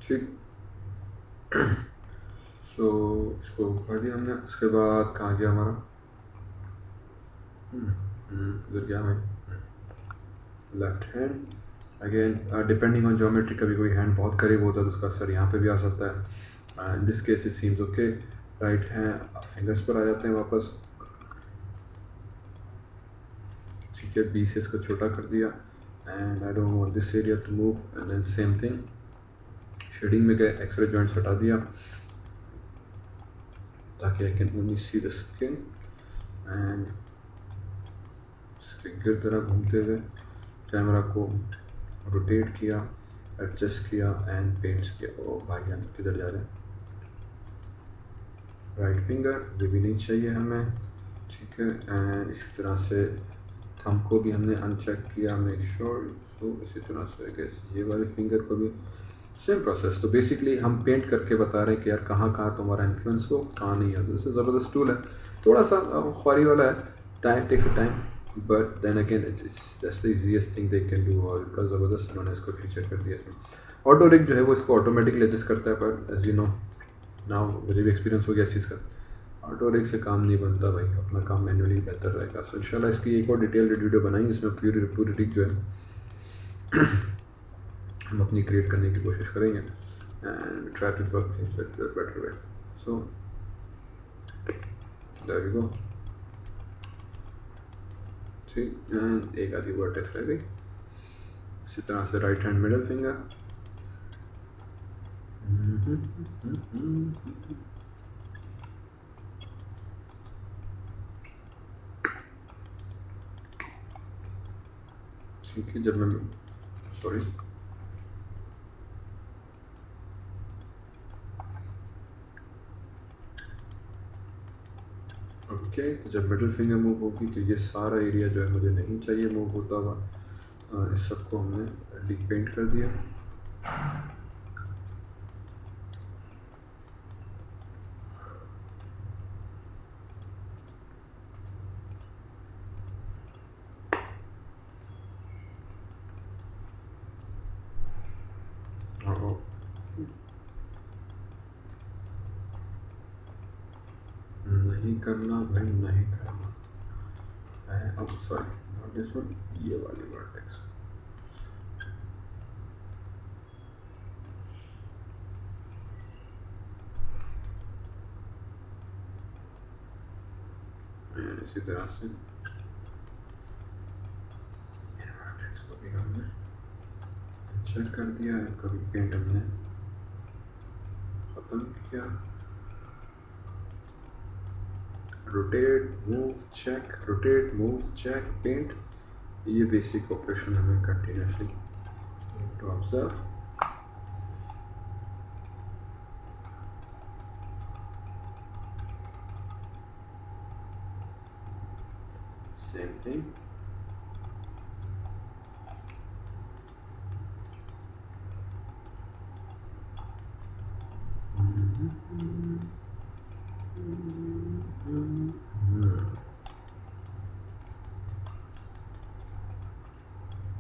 ठीक। सो इसको कर दिया हमने। उसके बाद कहाँ गया हमारा, इधर गया मैं, left hand. Again depending on geometry, कभी कोई हैंड बहुत करीब होता है तो उसका असर यहाँ पे भी आ सकता है। In this case it seems okay. Right hand fingers पर आ जाते हैं वापस। ठीक है, बी से इसको छोटा कर दिया and I don't want this area to move. And then same thing shading में गए, एक्सरे जॉइंट्स हटा दिया ताकि I can only see the skin. And इसके गिर तरह घूमते हुए कैमरा को रोटेट किया, एडजस्ट किया एंड पेंट्स किया। ओ भाई हम किधर जा रहे हैं, राइट फिंगर, ये भी नहीं चाहिए हमें। ठीक है, एंड इसी तरह से थंब को भी हमने अनचेक किया, मेक श्योर। सो इसी तरह से गैस ये वाले फिंगर को भी सेम प्रोसेस। तो बेसिकली हम पेंट करके बता रहे हैं कि यार कहाँ कहाँ तुम्हारा इन्फ्लुएंस हो, कहाँ नहीं है। तो इससे ज़बरदस्त टूल है, थोड़ा सा ख्वारी वाला है, time takes a time, but then again it's that's the easiest thing they can do. और इतना ज़बरदस्त उन्होंने इसको फीचर कर दिया इसमें। ऑटो रिग जो है वो इसको ऑटोमेटिकली एडजस्ट करता है, पर एज यू नो नाउ मुझे भी एक्सपीरियंस हो गया इस चीज़ का, ऑटो रिग से काम नहीं बनता भाई, अपना काम मैनुअली बेहतर रहेगा। सो इंशाल्लाह इसकी एक और डिटेल वीडियो बनाएंगे जिसमें पूरी पूरी रिग जो है हम अपनी क्रिएट करने की कोशिश करेंगे and try to work things better way. So there we go. ठीक, एंड एक आधी वर्टेक्स रह गई। इसी तरह से राइट हैंड मिडल फिंगर, ठीक है। जब मैं सॉरी ओके, तो जब मिडिल फिंगर मूव होगी तो ये सारा एरिया जो है मुझे नहीं चाहिए मूव होता हुआ, इस सबको हमने डीप पेंट कर दिया। और नहीं करना भाई, नहीं करना। अब सॉरी नॉट दिस वन, ये वाली वर्टेक्स। इसी तरह से वर्टेक्स को भी हमने चेक कर दिया है, कभी पेंट हमने ख़त्म किया। Rotate move check, rotate move check paint, ये बेसिक ऑपरेशन हमें continuously to observe. Same thing,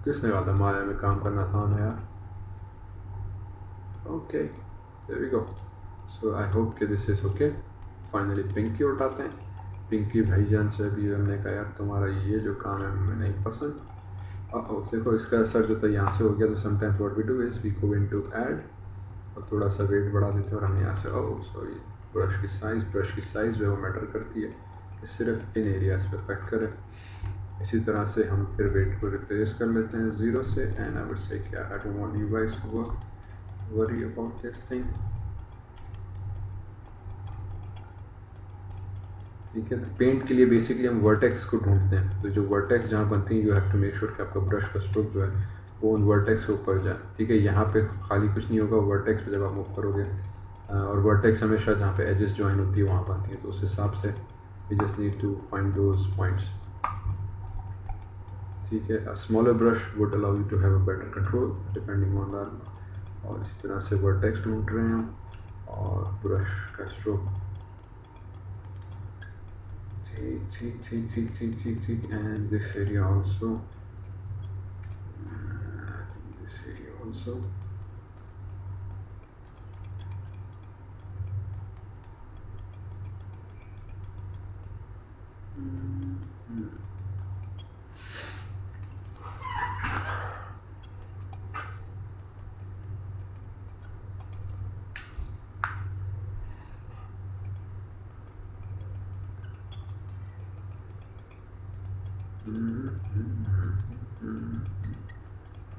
किसने कहा था माया में काम करना आसान है यार। Okay there we go. So I hope कि this is okay. Finally pinky उठाते हैं। पिंकी भाईजान से भी हमने कहा यार तुम्हारा ये जो काम है हमें नहीं पसंद। देखो इसका असर जो था यहाँ से हो गया, तो sometimes what we do is we go into add और थोड़ा सा वेट बढ़ा देते हैं और हम यहाँ से सॉरी ब्रश की साइज़ जो है वो मैटर करती है कि सिर्फ इन एरियाज पे कट करें। इसी तरह से हम फिर वेट को रिप्लेस कर लेते हैं 0 से। एंड आई वुड से क्या I don't want you guys to worry about this thing. ठीक है, तो पेंट के लिए बेसिकली हम वर्टेक्स को ढूंढते हैं। तो जो वर्टेक्स जहाँ बनती है you have to make sure कि आपका ब्रश का स्ट्रोक जो है वो उन वर्टेक्स के ऊपर जाए। ठीक है, यहाँ पे खाली कुछ नहीं होगा, वर्टेक्स पे जब आप मूव करोगे और वर्टेक्स हमेशा जहाँ पे एजेस ज्वाइन होती है वहाँ बनती है, तो उस हिसाब से we just need to find those points. ठीक है, smaller brush would allow you to have a better control depending on that. और इस तरह से वर्टेक्स ढूंढ रहे हैं हम और ब्रश का स्ट्रोक। ठीक, and this area also, I think this area also,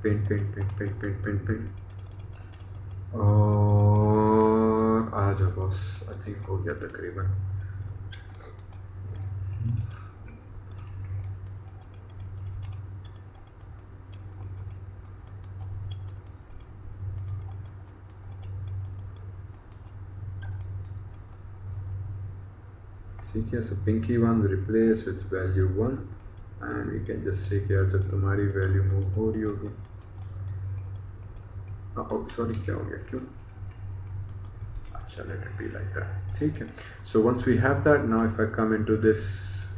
paint paint paint paint paint paint paint और आ जाओ बॉस। आई थिंक हो गया तकरीबन। ठीक है, so pinky one replace with value 1 and we can just say क्या जब तुम्हारी वैल्यू मूव हो रही होगी। सॉरी क्या हो गया, क्यों? अच्छा, let it be like that. ठीक है, so once we have that, now if I come into this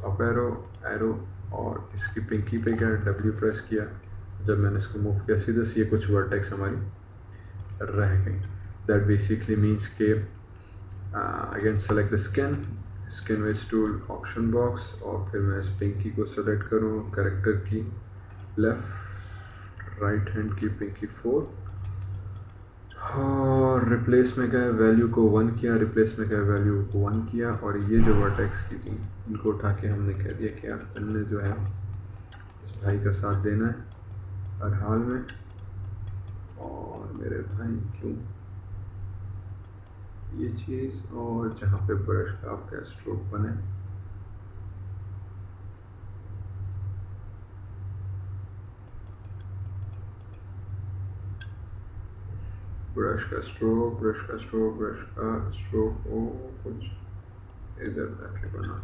up arrow और इसकी पिंकी पे गया, W प्रेस किया, जब मैंने इसको मूव किया सीधे से ये कुछ वर्टेक्स हमारी रह गई। That basically means के again select the scan wedge tool option box और फिर मैं इस पिंकी को सेलेक्ट करूँ, कैरेक्टर की लेफ्ट राइट हैंड की पिंकी 4 और रिप्लेस में गए वैल्यू को 1 किया, रिप्लेस में गए वैल्यू को 1 किया और ये जो वर्टेक्स की थी इनको उठा के हमने कह दिया कि यार तुमने जो है इस भाई का साथ देना है हर हाल में। और मेरे भाई क्यों ये चीज़, और जहाँ पे ब्रश का आपका स्ट्रोक बने ब्रश का स्ट्रोक हो कुछ इधर जाके बना।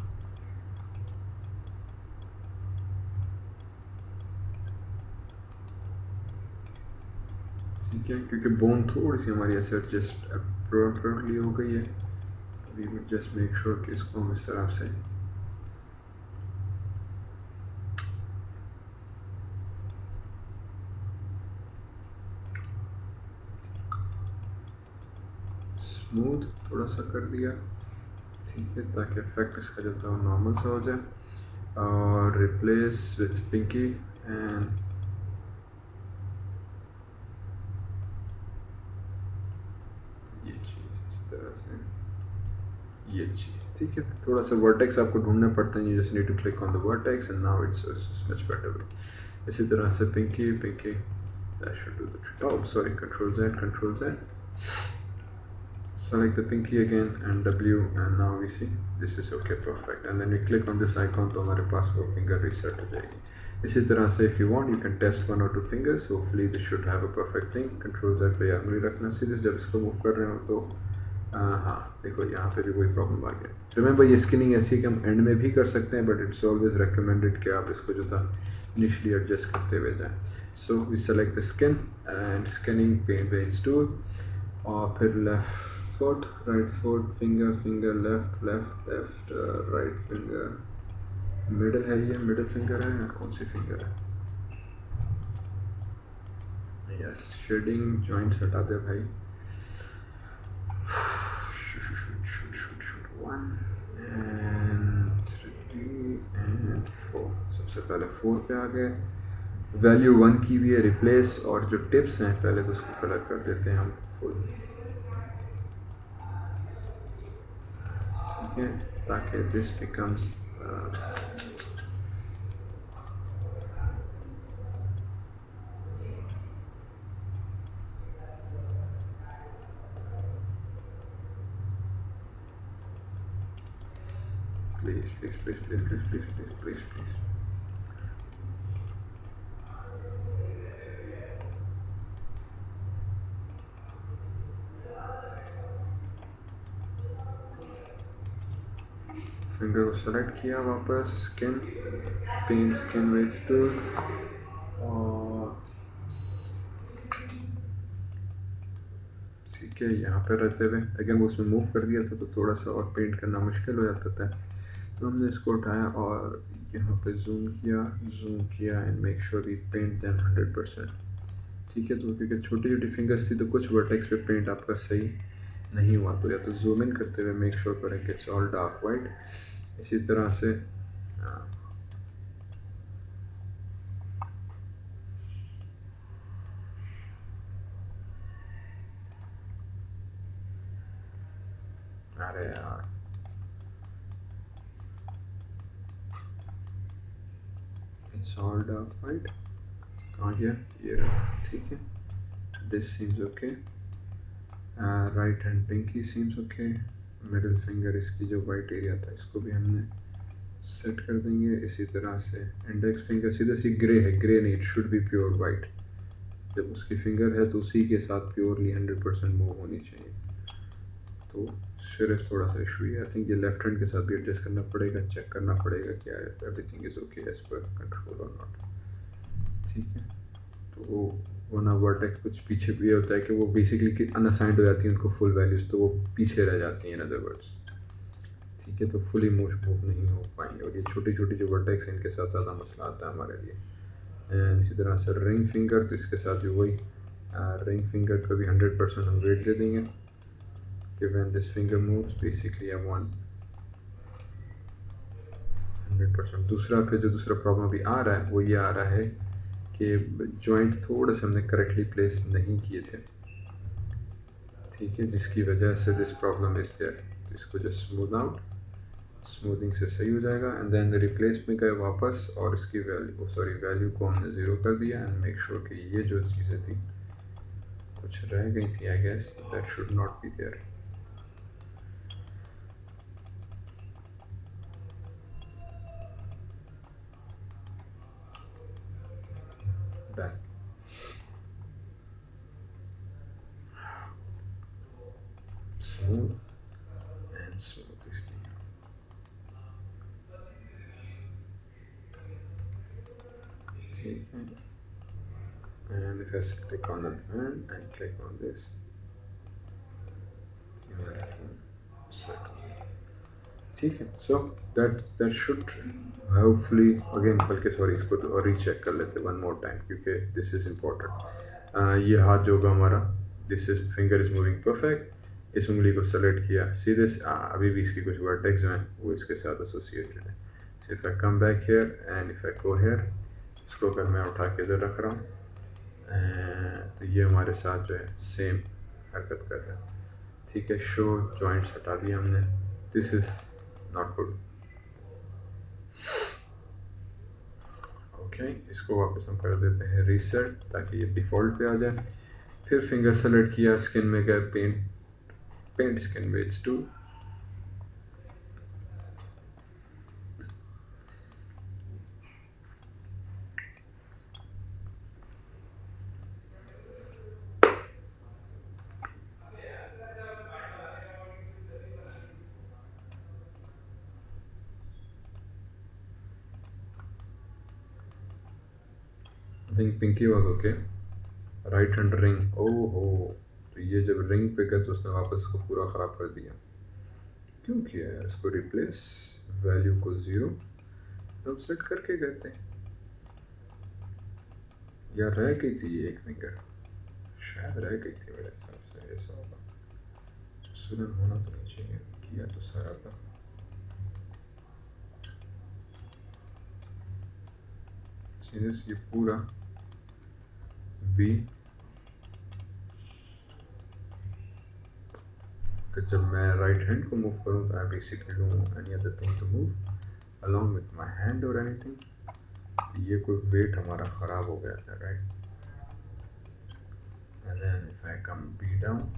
ठीक है, क्योंकि बोन थोड़ी सी हमारी ऐसे एडजस्ट अप्रोप्रिएटली हो गई है, we will just make sure कि इसको हम इस तरह से स्मूथ थोड़ा सा कर दिया। ठीक है, ताकि इफेक्ट इसका जो था नॉर्मल सा हो जाए। और रिप्लेस विथ पिंकी एंड ये चीज़ इस तरह से, ये चीज़ ठीक है। थोड़ा सा वर्टेक्स आपको ढूंढने पड़ते हैं, you just need to click on the vertex and now it's much better way. इसी तरह से Pinky that should do the trick. Oh sorry, control Z, select the pinky again and W and now we see this is okay, perfect, and then we click on this icon तो हमारे पास वो finger reset हो जाएगी। इसी तरह से if you want you can test 1 or 2 fingers, hopefully this should have a perfect thing। control Z पे उंगली रखना सीधे जब इसको मूव कर रहे हो तो हाँ देखो यहाँ पे भी कोई प्रॉब्लम आ गया। रिमेंबर ये स्किनिंग ऐसी कि हम एंड में भी कर सकते हैं, बट इट्स ऑलवेज रिकमेंडेड कि आप इसको जो था इनिशियली एडजस्ट करते हुए जाएं। So we select the skin and scanning page tool और फिर left foot right foot finger left right finger middle है, ये मिडल फिंगर है या कौन सी फिंगर है? यस, शेडिंग जॉइंट्स हटा दे भाई। 1 and 3 and 4, सबसे पहले 4 पे आ गए, वैल्यू 1 की भी है रिप्लेस, और जो टिप्स हैं पहले तो उसको कलर कर देते हैं हम फुल। ठीक है, ताकि दिस बिकम्स please. फिंगर को सेलेक्ट किया, वापस skin pen skin weight tool और ठीक है यहाँ पे रहते हुए अगर वो उसमें मूव कर दिया था तो थोड़ा सा और पेंट करना मुश्किल हो जाता था, तो हमने इसको उठाया और यहाँ पे जूम किया and make sure we paint them 100%। ठीक है, तो क्योंकि छोटी छोटी फिंगर्स थी तो कुछ वर्टेक्स पे पेंट आपका सही नहीं हुआ, तो या तो जूम इन करते हुए मेक श्योर करें कि इट्स ऑल डार्क वाइट। इसी तरह से अरे यार इट्स ऑल डार्क वाइट, कहाँ गया ये रहा, ठीक है। This seems okay, right hand pinky seems okay, middle finger इसकी जो वाइट एरिया था इसको भी हमने सेट कर देंगे। इसी तरह से इंडेक्स फिंगर सीधा सी ग्रे है, ग्रे नहीं, it should B pure white. जब उसकी फिंगर है तो उसी के साथ प्योरली 100% मूव होनी चाहिए। तो सिर्फ थोड़ा सा इशू है, आई थिंक ये लेफ्ट हैंड के साथ भी एडजस्ट करना पड़ेगा, चेक करना पड़ेगा क्या everything is okay as per control और नॉट, ठीक है। तो वो ना वर्टेक्स कुछ पीछे भी होता है कि वो बेसिकली अनअसाइंड हो जाती है उनको फुल वैल्यूज़, तो वो पीछे रह जाती हैं इन अदर वर्ड्स, ठीक है। तो फुली मूव नहीं हो पाएंगे, और ये छोटी छोटी जो वर्टेक्स इनके साथ ज़्यादा मसला आता है हमारे लिए। एंड इसी तरह से रिंग फिंगर, तो इसके साथ भी वही रिंग फिंगर का भी 100% हम वेट दे देंगे कि when this finger moves basically I want 100%। दूसरा फिर जो दूसरा प्रॉब्लम अभी आ रहा है वो ये आ रहा है कि जॉइंट थोड़े से हमने करेक्टली प्लेस नहीं किए थे, ठीक है, जिसकी वजह से दिस प्रॉब्लम इज देयर। तो इसको जस्ट स्मूथ आउट, स्मूथिंग से सही हो जाएगा। एंड देन रिप्लेस में गए वापस और इसकी वैल्यू को हमने 0 कर दिया, एंड मेक श्योर कि ये जो चीज़ें थी कुछ रह गई थी, I guess that should not be there. Done, smooth and smooth this thing, ठीक है। And if I click on the fan and click on this, ठीक है। So that should hopefully again, बल्कि सॉरी इसको तो और रीचेक कर लेते वन मोर टाइम, क्योंकि दिस इज़ इम्पोर्टेंट। ये हाथ जो होगा हमारा, this is finger is moving perfect, इस उंगली को सेलेक्ट किया सीधे से, अभी भी इसकी कुछ वर्टेक्स जो हैं वो इसके साथ एसोसिएटेड है। So if I come back here and if I go here, इसको अगर मैं उठा के इधर रख रहा हूँ तो ये हमारे साथ जो है सेम हरकत कर रहा है, ठीक है। शो जॉइंट्स हटा दिया हमने, this is not good, okay. इसको वापस हम कर देते हैं रीसेट ताकि ये डिफ़ॉल्ट पे आ जाए। फिर फिंगर सेलेक्ट किया, स्किन में गए, paint skin weights too, I think pinky was okay. Right hand ring, oh ho, तो ये जब रिंग पे गए तो उसने वापस इसको पूरा ख़राब कर दिया। क्यों किया है इसको रिप्लेस, वैल्यू को 0 तब सेट करके गए थे, या रह गई थी ये एक फिंगर, शायद रह गई थी मेरे हिसाब से, ऐसा होगा। सुनन होना तो नहीं चाहिए, किया तो सारा था। सीरियस ये पूरा बी, तो जब मैं राइट हैंड को मूव करूँ तो I basically do any other thing to move along with my hand और एनीथिंग, तो ये कोई वेट हमारा ख़राब हो गया था, right. And then if I come be down,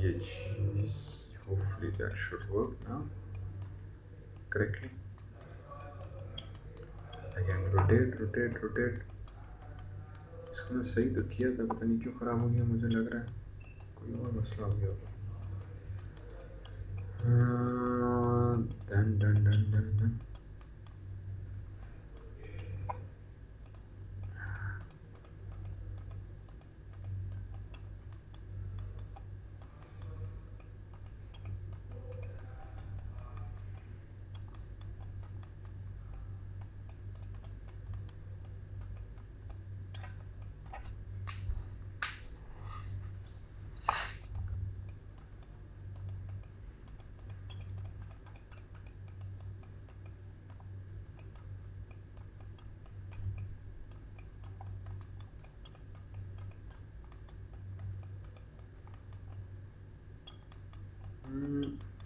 ये चीज़ hopefully that should work now correctly. Again rotate rotate rotate, इसको मैं सही तो किया था, पता नहीं क्यों ख़राब हो गया, मुझे लग रहा है कोई और मसला हो गया होगा। Done done done done done,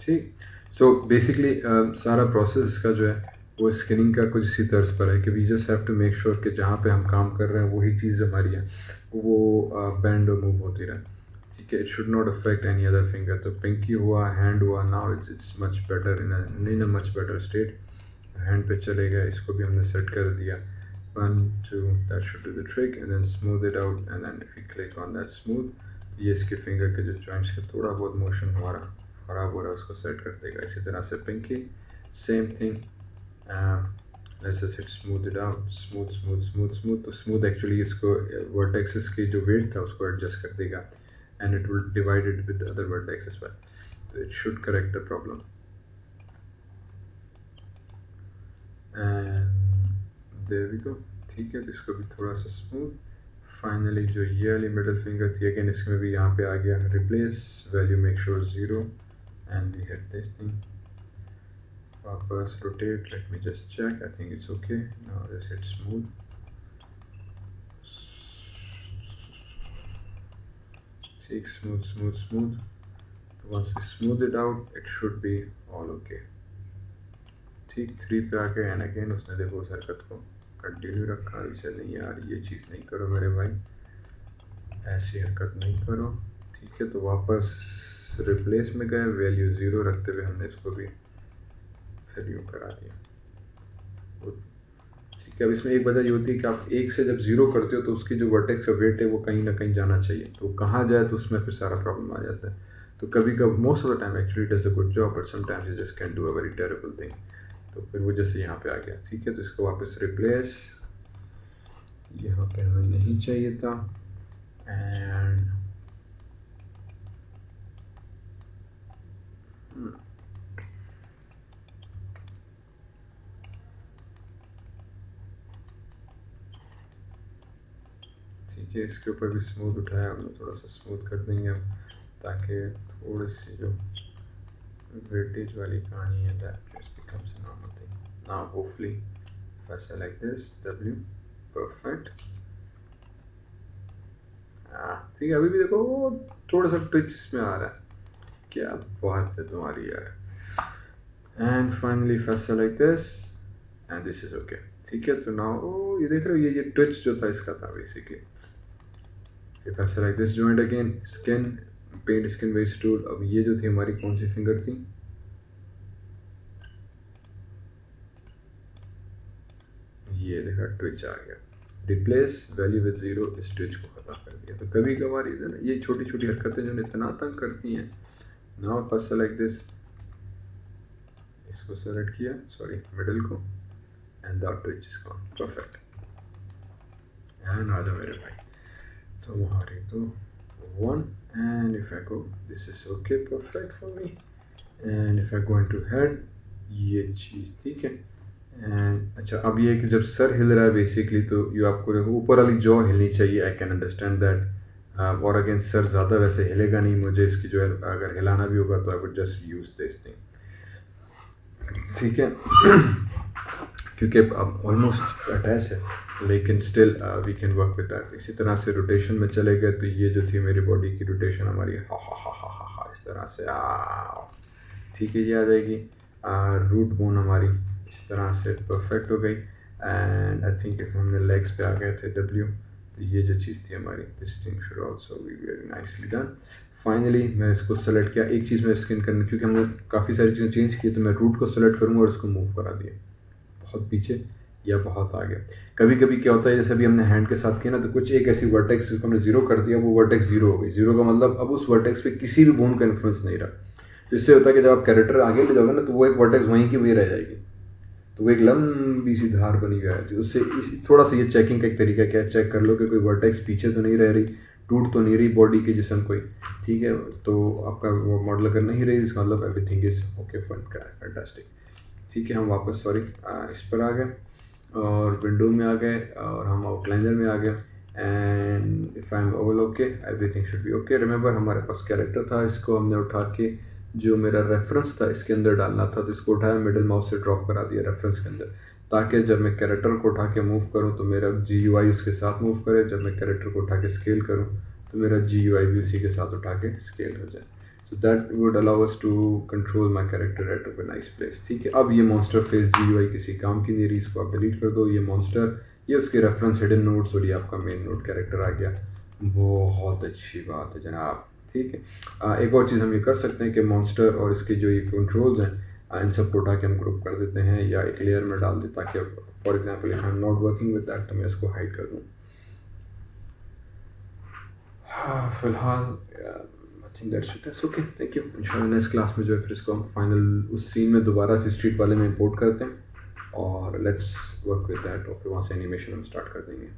ठीक। सो बेसिकली सारा प्रोसेस इसका जो है वो स्किनिंग का कुछ इसी तर्ज पर है कि we just have to make sure कि जहाँ पे हम काम कर रहे हैं वही चीज़ हमारी है वो बैंड और मूव होती रहे। ठीक है, it should not affect any other finger. तो पिंकी हुआ, हैंड हुआ, now it's much better in a much better state. Hand पे चलेगा, इसको भी हमने सेट कर दिया। 1 2 that should do the trick and then smooth it out and then if you click on that smooth, तो ये इसके फिंगर के जो जॉइंट्स के थोड़ा बहुत मोशन हमारा खराब हो रहा है उसको सेट कर देगा। इसी तरह से pinky same thing, let's just hit smooth it out, smooth smooth smooth smooth. तो स्मूथ एक्चुअली इसको वर्टेक्सेस की जो वेट था उसको एडजस्ट कर देगा and it will divide it with other vertex as well, तो it should correct the problem. And there we go. ठीक है, तो इसको भी थोड़ा सा स्मूथ। फाइनली जो ये वाली मिडल फिंगर थी अगेन इसमें भी यहाँ पे आ गया replace, value make sure 0 and we hit this thing. वापस rotate, let me just check, I think it's okay. Now just hit smooth, ठीक, स्मूथ स्मूथ स्मूथ। तो once we smooth it out it should be all okay. ठीक, 3 पे आ गए and again उसने देखो उस हरकत को कंटिन्यू रखा। इसे नहीं यार ये चीज़ नहीं करो मेरे भाई, ऐसी हरकत नहीं करो। ठीक है, तो वापस रिप्लेस में गए, वैल्यू 0 रखते हुए हमने इसको भी फिर यूँ करा दिया। ठीक है, अब इसमें एक वजह ये होती है कि आप 1 से जब 0 करते हो तो उसकी जो वर्टेक्स का वेट है वो कहीं ना कहीं जाना चाहिए, तो कहाँ जाए तो उसमें फिर सारा प्रॉब्लम आ जाता है। तो कभी कभी most of the time actually does a good job but sometimes you just can do a very terrible thing. तो फिर वो जैसे यहाँ पे आ गया। ठीक है, तो इसको वापस रिप्लेस, यहाँ पे हमें नहीं चाहिए था एंड ठीक है, इसके ऊपर भी स्मूथ उठाया हमने, थोड़ा सा स्मूथ कर देंगे हम ताकि थोड़ी सी जो वेटेज वाली कहानी है that just becomes a normal thing. Now hopefully if I select this W, perfect। ठीक है, अभी भी देखो थोड़ा सा ट्विच इसमें आ रहा है, क्या बात है तुम्हारी यार। And finally if I select this and this is okay। ठीक है, तो नाउ ये देख रहे हो ये ट्विच जो था इसका था basically. if I select this joint again, skin, paint skin waste tool, अब ये जो थी हमारी कौन सी फिंगर थी, ये देखा ट्विच आ गया। रिप्लेस वैल्यू विद 0, इस ट्विच को खत्म कर दिया। तो कभी कभार ये छोटी छोटी हरकतें जो इतना तंग करती हैं। नाउ फर्स्ट सेलेक्ट दिस, इसको सेलेक्ट किया, सॉरी मिडिल को, and that twitch is gone, perfect. And आ जाओ मेरे भाई, तो हमारी तो 1 and if I go this is okay perfect for me and if I go into head, ये चीज़ ठीक है। एंड अच्छा, अब ये है कि जब सर हिल रहा है बेसिकली तो ये आपको ऊपर वाली जॉ हिलनी चाहिए, आई कैन अंडरस्टैंड दैट। और अगेन सर ज़्यादा वैसे हिलेगा नहीं, मुझे इसकी जो है अगर हिलाना भी होगा तो I would just use this thing. ठीक है क्योंकि अब ऑलमोस्ट अटैच है लेकिन still we can work with that. इसी तरह से रोटेशन में चले गए तो ये जो थी मेरी बॉडी की रोटेशन हमारी हा हा हा हा हा इस तरह से ठीक है, ये आ जाएगी। रूट बोन हमारी इस तरह से परफेक्ट हो गई। एंड आई थिंक इफ हमने लेग्स पे आ गए थे W, तो ये जो चीज़ थी हमारी, this thing should also be very nicely done. Finally मैं इसको सेलेक्ट किया, एक चीज़ में स्किन करने क्योंकि हमने काफ़ी सारी चीज़ें चेंज की, तो मैं रूट को सेलेक्ट करूँगा और इसको मूव करा दिया बहुत पीछे या बहुत आगे। कभी कभी क्या होता है जैसे अभी हमने हैंड के साथ किया ना, तो कुछ एक ऐसी वर्टेक्स जिसको हमने 0 कर दिया, वो वर्टेक्स 0 हो गई। 0 का मतलब अब उस वर्टेक्स पे किसी भी बोन का इन्फ्लुएंस नहीं रहा। तो इससे होता है कि जब आप कैरेक्टर आगे ले जाओगे ना तो वो एक वर्टेक्स वहीं की वहीं रह जाएगी, तो वो एक लंबी सी धार बनी हुई है। उससे थोड़ा सा ये चेकिंग का एक तरीका क्या है, चेक कर लो कि कोई वर्टेक्स पीछे तो नहीं रह रही, टूट तो नहीं रही बॉडी की जिसम कोई। ठीक है, तो आपका वो मॉडल अगर नहीं रही इसका मतलब एवरीथिंग इज ओके फैंटास्टिक। ठीक है, हम वापस सॉरी इस पर आ गए और विंडो में आ गए और हम आउटलाइनर में आ गए। And if I am all okay everything should be okay. Remember हमारे पास कैरेक्टर था, इसको हमने उठा के जो मेरा रेफरेंस था इसके अंदर डालना था, तो इसको उठाया मिडिल माउस से ड्रॉप करा दिया रेफरेंस के अंदर, ताकि जब मैं कैरेक्टर को उठा के मूव करूं तो मेरा GUI उसके साथ मूव करे। जब मैं कैरेक्टर को उठा के स्केल करूं तो मेरा GUI भी उसी के साथ उठा के स्केल हो जाए। So that would allow us to control my character at a nice place. ठीक है, अब ये मॉन्स्टर फेस GUI किसी काम की नहीं रही, इसको आप डिलीट कर दो। ये मॉन्स्टर, ये उसके रेफरेंस हिडन नोड्स और ये आपका मेन नोड कैरेक्टर आ गया। बहुत अच्छी बात है जनाब। ठीक है, एक और चीज़ हम ये कर सकते हैं कि मॉन्स्टर और इसके जो ये कंट्रोल्स हैं, इन सब को उठा के हम ग्रुप कर देते हैं या एक लेयर में डाल दें, ताकि for example if I am not working with that तो मैं इसको हाइड कर दूँ। फिलहाल I think that's okay, thank you. इंशाल्लाह नेक्स्ट क्लास में जो है फिर इसको हम फाइनल उस सीन में दोबारा से स्ट्रीट वाले में इंपोर्ट करते हैं और लेट्स वर्क विद दैट और फिर वहाँ से एनिमेशन हम स्टार्ट कर देंगे।